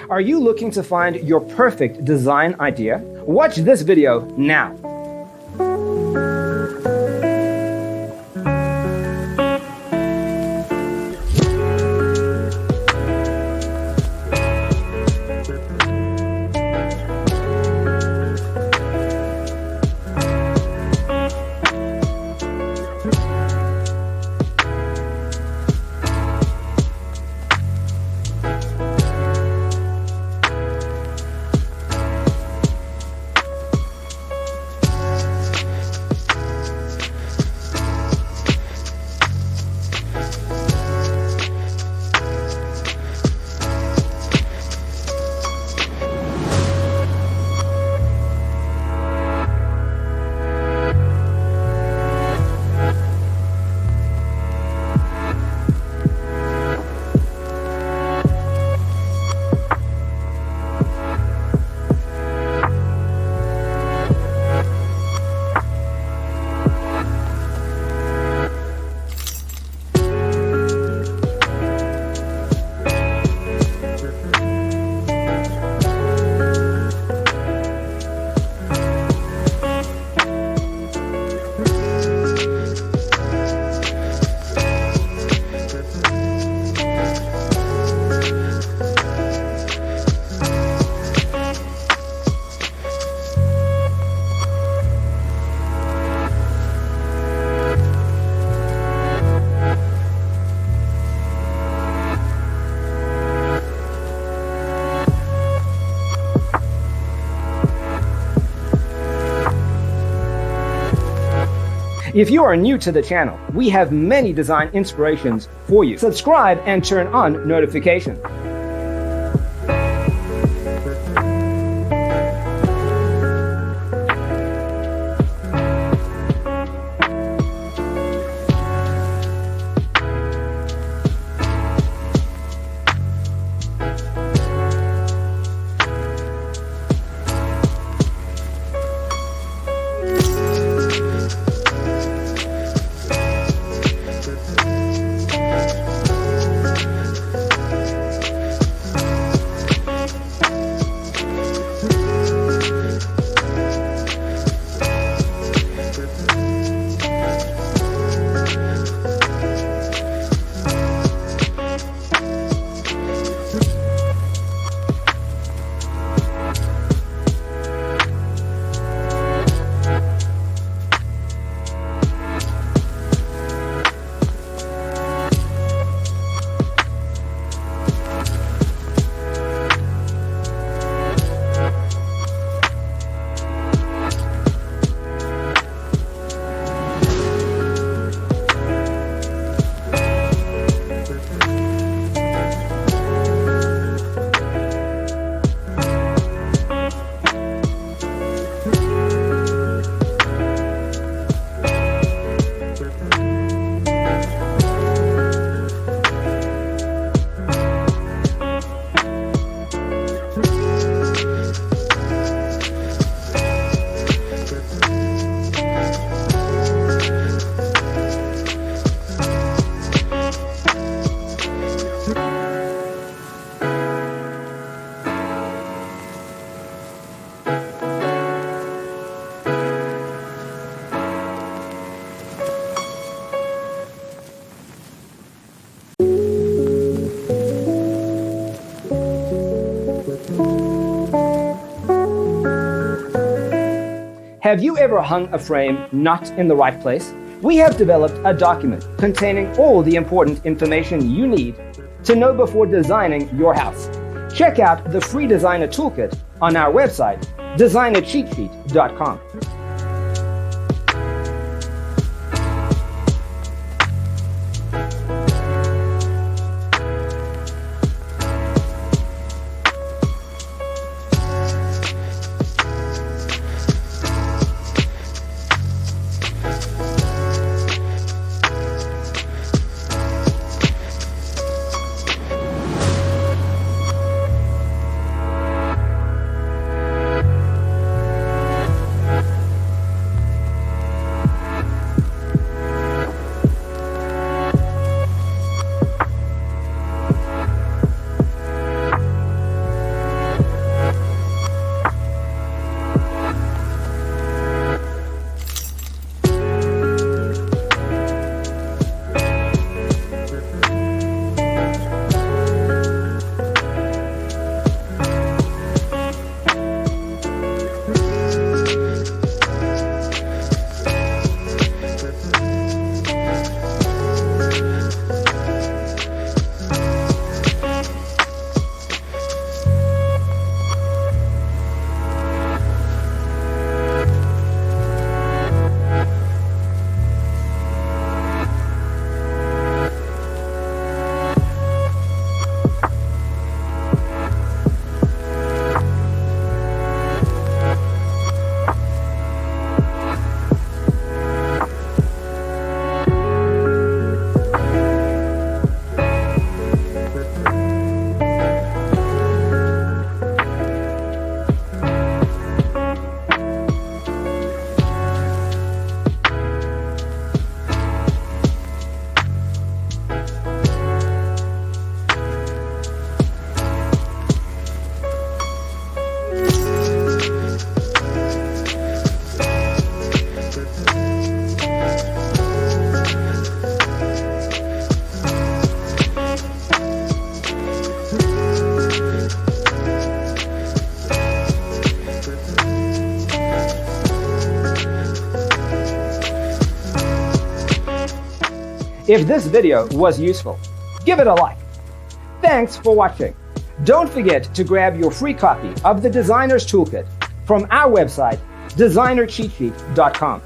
Are you looking to find your perfect design idea? Watch this video now. If you are new to the channel, we have many design inspirations for you. Subscribe and turn on notifications. Have you ever hung a frame not in the right place? We have developed a document containing all the important information you need to know before designing your house. Check out the free designer toolkit on our website, designercheatsheet.com. If this video was useful, give it a like. Thanks for watching. Don't forget to grab your free copy of the Designer's Toolkit from our website, designercheatsheet.com.